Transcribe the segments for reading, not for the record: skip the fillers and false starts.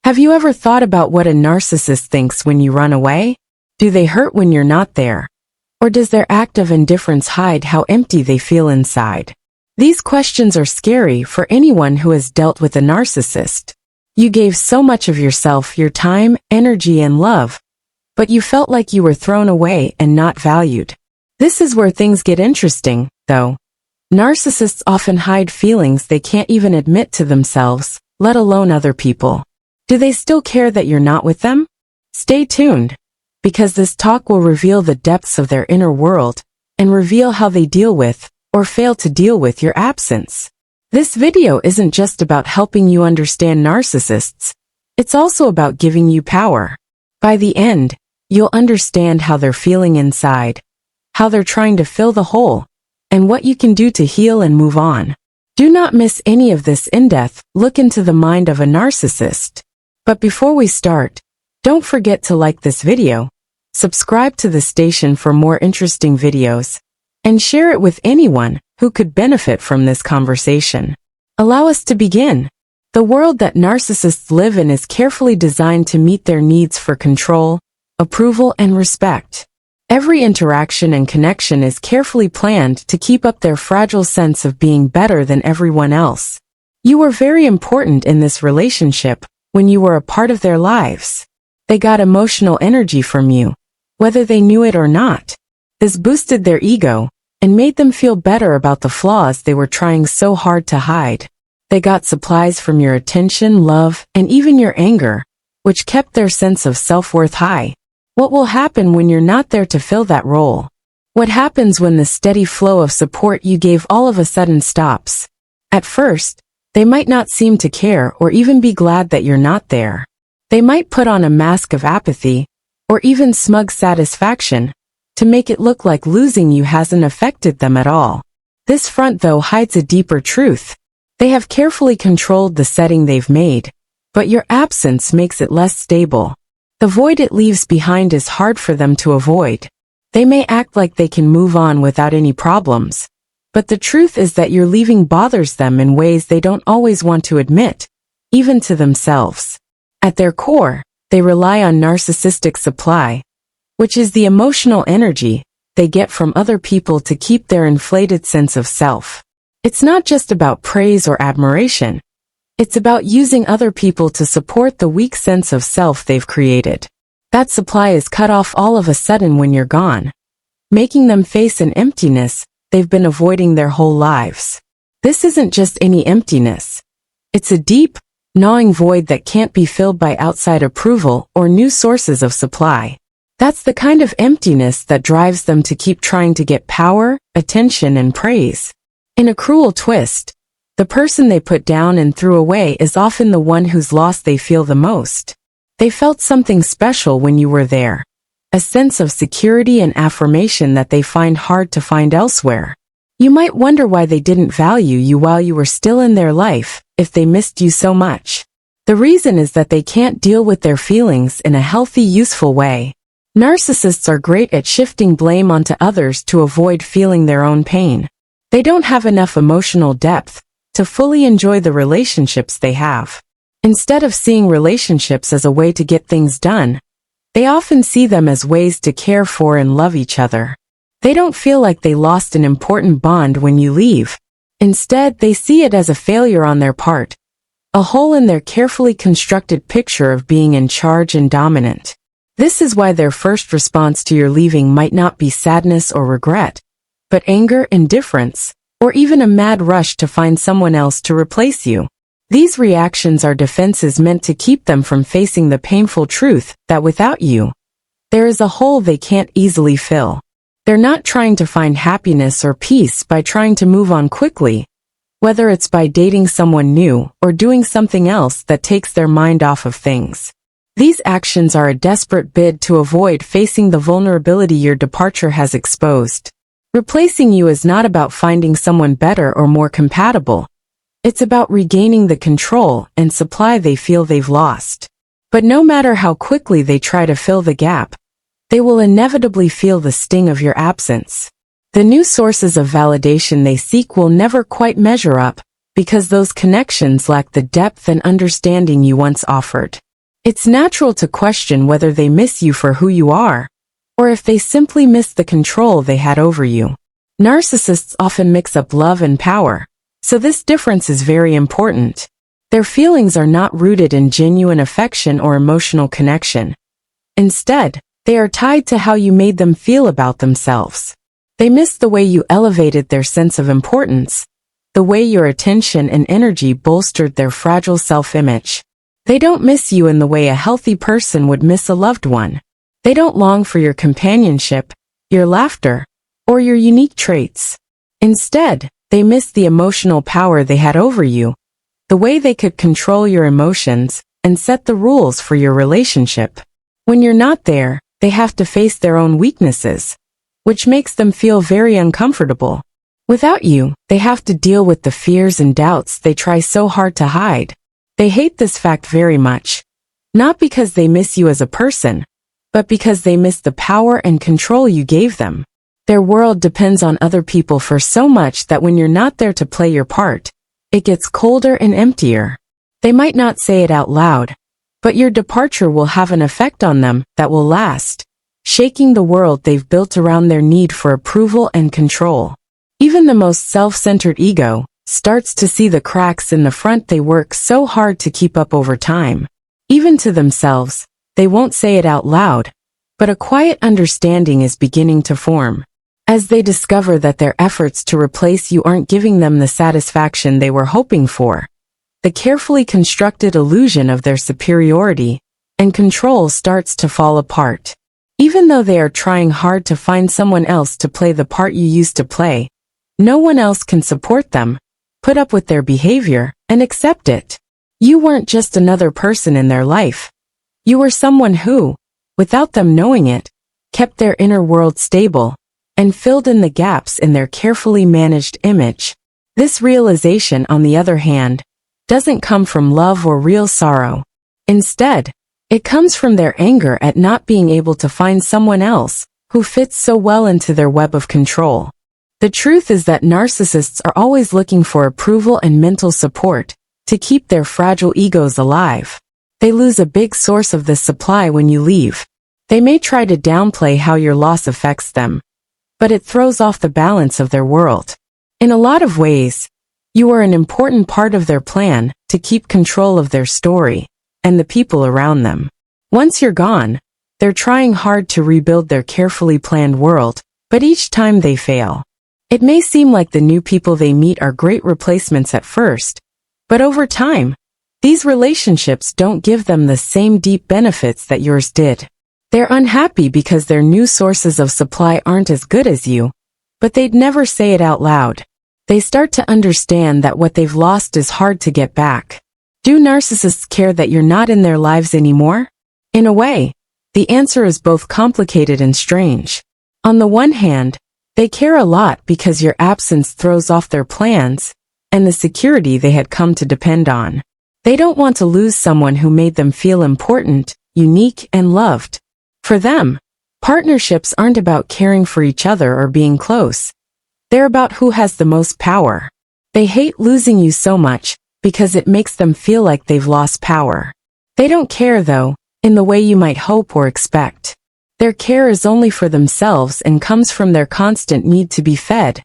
Have you ever thought about what a narcissist thinks when you run away? Do they hurt when you're not there? Or does their act of indifference hide how empty they feel inside? These questions are scary for anyone who has dealt with a narcissist. You gave so much of yourself, your time, energy, and love, but you felt like you were thrown away and not valued. This is where things get interesting, though. Narcissists often hide feelings they can't even admit to themselves, let alone other people. Do they still care that you're not with them? Stay tuned, because this talk will reveal the depths of their inner world and reveal how they deal with, or fail to deal with, your absence. This video isn't just about helping you understand narcissists, it's also about giving you power. By the end, you'll understand how they're feeling inside, how they're trying to fill the hole, and what you can do to heal and move on. Do not miss any of this in-depth look into the mind of a narcissist. But before we start, don't forget to like this video, subscribe to the station for more interesting videos, and share it with anyone who could benefit from this conversation. Allow us to begin. The world that narcissists live in is carefully designed to meet their needs for control, approval, and respect. Every interaction and connection is carefully planned to keep up their fragile sense of being better than everyone else. You were very important in this relationship when you were a part of their lives. They got emotional energy from you, whether they knew it or not. This boosted their ego and made them feel better about the flaws they were trying so hard to hide. They got supplies from your attention, love, and even your anger, which kept their sense of self-worth high. What will happen when you're not there to fill that role? What happens when the steady flow of support you gave all of a sudden stops? At first, they might not seem to care or even be glad that you're not there. They might put on a mask of apathy, or even smug satisfaction, to make it look like losing you hasn't affected them at all. This front, though, hides a deeper truth. They have carefully controlled the setting they've made, but your absence makes it less stable. The void it leaves behind is hard for them to avoid. They may act like they can move on without any problems, but the truth is that your leaving bothers them in ways they don't always want to admit, even to themselves. At their core, they rely on narcissistic supply, which is the emotional energy they get from other people to keep their inflated sense of self. It's not just about praise or admiration. It's about using other people to support the weak sense of self they've created. That supply is cut off all of a sudden when you're gone, making them face an emptiness they've been avoiding their whole lives. This isn't just any emptiness. It's a deep, gnawing void that can't be filled by outside approval or new sources of supply. That's the kind of emptiness that drives them to keep trying to get power, attention, and praise. In a cruel twist, the person they put down and threw away is often the one whose loss they feel the most. They felt something special when you were there, a sense of security and affirmation that they find hard to find elsewhere. You might wonder why they didn't value you while you were still in their life, if they missed you so much. The reason is that they can't deal with their feelings in a healthy, useful way. Narcissists are great at shifting blame onto others to avoid feeling their own pain. They don't have enough emotional depth to fully enjoy the relationships they have. Instead of seeing relationships as a way to get things done, they often see them as ways to care for and love each other. They don't feel like they lost an important bond when you leave. Instead, they see it as a failure on their part, a hole in their carefully constructed picture of being in charge and dominant. This is why their first response to your leaving might not be sadness or regret, but anger, indifference, or even a mad rush to find someone else to replace you. These reactions are defenses meant to keep them from facing the painful truth that without you, there is a hole they can't easily fill. They're not trying to find happiness or peace by trying to move on quickly, whether it's by dating someone new or doing something else that takes their mind off of things. These actions are a desperate bid to avoid facing the vulnerability your departure has exposed. Replacing you is not about finding someone better or more compatible. It's about regaining the control and supply they feel they've lost. But no matter how quickly they try to fill the gap, they will inevitably feel the sting of your absence. The new sources of validation they seek will never quite measure up, because those connections lack the depth and understanding you once offered. It's natural to question whether they miss you for who you are, or if they simply miss the control they had over you. Narcissists often mix up love and power, so this difference is very important. Their feelings are not rooted in genuine affection or emotional connection. Instead, they are tied to how you made them feel about themselves. They miss the way you elevated their sense of importance, the way your attention and energy bolstered their fragile self-image. They don't miss you in the way a healthy person would miss a loved one. They don't long for your companionship, your laughter, or your unique traits. Instead, they miss the emotional power they had over you, the way they could control your emotions and set the rules for your relationship. When you're not there, they have to face their own weaknesses, which makes them feel very uncomfortable. Without you, they have to deal with the fears and doubts they try so hard to hide. They hate this fact very much, not because they miss you as a person, but because they miss the power and control you gave them. Their world depends on other people for so much that when you're not there to play your part, it gets colder and emptier. They might not say it out loud, but your departure will have an effect on them that will last, shaking the world they've built around their need for approval and control. Even the most self-centered ego starts to see the cracks in the front they work so hard to keep up over time. Even to themselves, they won't say it out loud, but a quiet understanding is beginning to form. As they discover that their efforts to replace you aren't giving them the satisfaction they were hoping for, the carefully constructed illusion of their superiority and control starts to fall apart. Even though they are trying hard to find someone else to play the part you used to play, no one else can support them, put up with their behavior, and accept it. You weren't just another person in their life. You were someone who, without them knowing it, kept their inner world stable and filled in the gaps in their carefully managed image. This realization, on the other hand, doesn't come from love or real sorrow. Instead, it comes from their anger at not being able to find someone else who fits so well into their web of control. The truth is that narcissists are always looking for approval and mental support to keep their fragile egos alive. They lose a big source of this supply when you leave. They may try to downplay how your loss affects them, but it throws off the balance of their world. In a lot of ways, you are an important part of their plan to keep control of their story and the people around them. Once you're gone, they're trying hard to rebuild their carefully planned world, but each time they fail. It may seem like the new people they meet are great replacements at first, but over time, these relationships don't give them the same deep benefits that yours did. They're unhappy because their new sources of supply aren't as good as you, but they'd never say it out loud. They start to understand that what they've lost is hard to get back. Do narcissists care that you're not in their lives anymore? In a way, the answer is both complicated and strange. On the one hand, they care a lot because your absence throws off their plans and the security they had come to depend on. They don't want to lose someone who made them feel important, unique, and loved. For them, partnerships aren't about caring for each other or being close. They're about who has the most power. They hate losing you so much because it makes them feel like they've lost power. They don't care, though, in the way you might hope or expect. Their care is only for themselves and comes from their constant need to be fed,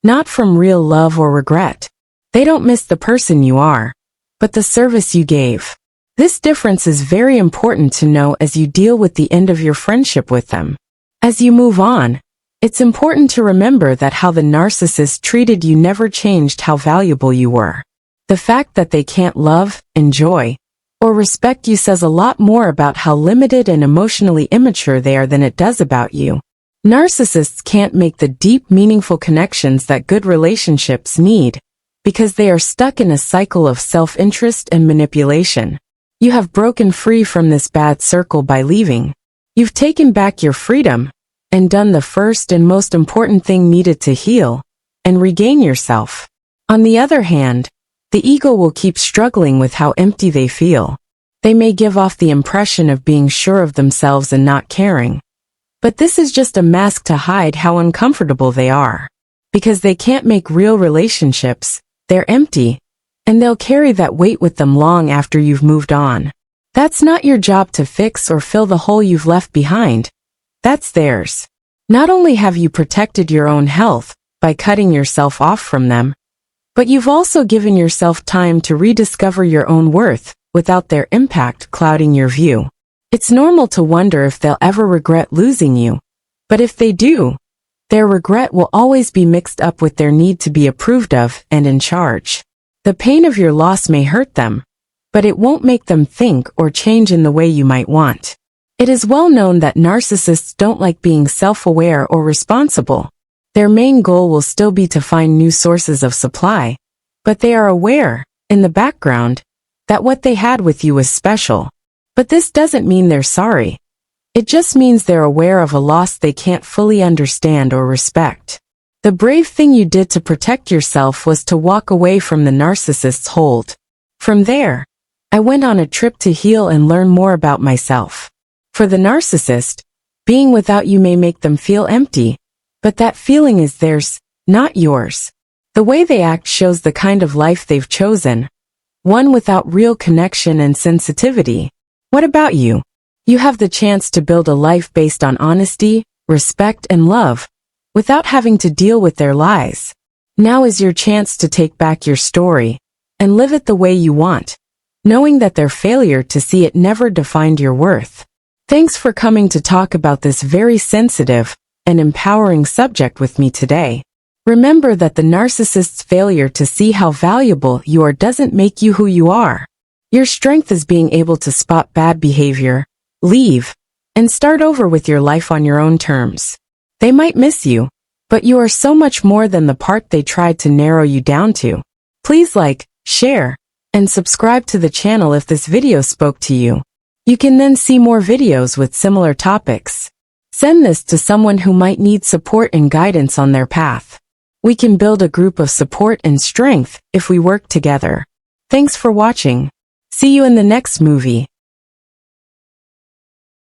not from real love or regret. They don't miss the person you are, but the service you gave. This difference is very important to know as you deal with the end of your friendship with them. As you move on, it's important to remember that how the narcissist treated you never changed how valuable you were. The fact that they can't love, enjoy, or respect you says a lot more about how limited and emotionally immature they are than it does about you. Narcissists can't make the deep, meaningful connections that good relationships need because they are stuck in a cycle of self-interest and manipulation. You have broken free from this bad circle by leaving. You've taken back your freedom and done the first and most important thing needed to heal and regain yourself. On the other hand, the ego will keep struggling with how empty they feel. They may give off the impression of being sure of themselves and not caring. But this is just a mask to hide how uncomfortable they are. Because they can't make real relationships, they're empty, and they'll carry that weight with them long after you've moved on. That's not your job to fix or fill the hole you've left behind. That's theirs. Not only have you protected your own health by cutting yourself off from them, but you've also given yourself time to rediscover your own worth without their impact clouding your view. It's normal to wonder if they'll ever regret losing you, but if they do, their regret will always be mixed up with their need to be approved of and in charge. The pain of your loss may hurt them, but it won't make them think or change in the way you might want. It is well known that narcissists don't like being self-aware or responsible. Their main goal will still be to find new sources of supply, but they are aware, in the background, that what they had with you was special. But this doesn't mean they're sorry. It just means they're aware of a loss they can't fully understand or respect. The brave thing you did to protect yourself was to walk away from the narcissist's hold. From there, I went on a trip to heal and learn more about myself. For the narcissist, being without you may make them feel empty, but that feeling is theirs, not yours. The way they act shows the kind of life they've chosen, one without real connection and sensitivity. What about you? You have the chance to build a life based on honesty, respect, and love, without having to deal with their lies. Now is your chance to take back your story and live it the way you want, knowing that their failure to see it never defined your worth. Thanks for coming to talk about this very sensitive and empowering subject with me today. Remember that the narcissist's failure to see how valuable you are doesn't make you who you are. Your strength is being able to spot bad behavior, leave, and start over with your life on your own terms. They might miss you, but you are so much more than the part they tried to narrow you down to. Please like, share, and subscribe to the channel if this video spoke to you. You can then see more videos with similar topics. Send this to someone who might need support and guidance on their path. We can build a group of support and strength if we work together. Thanks for watching. See you in the next movie.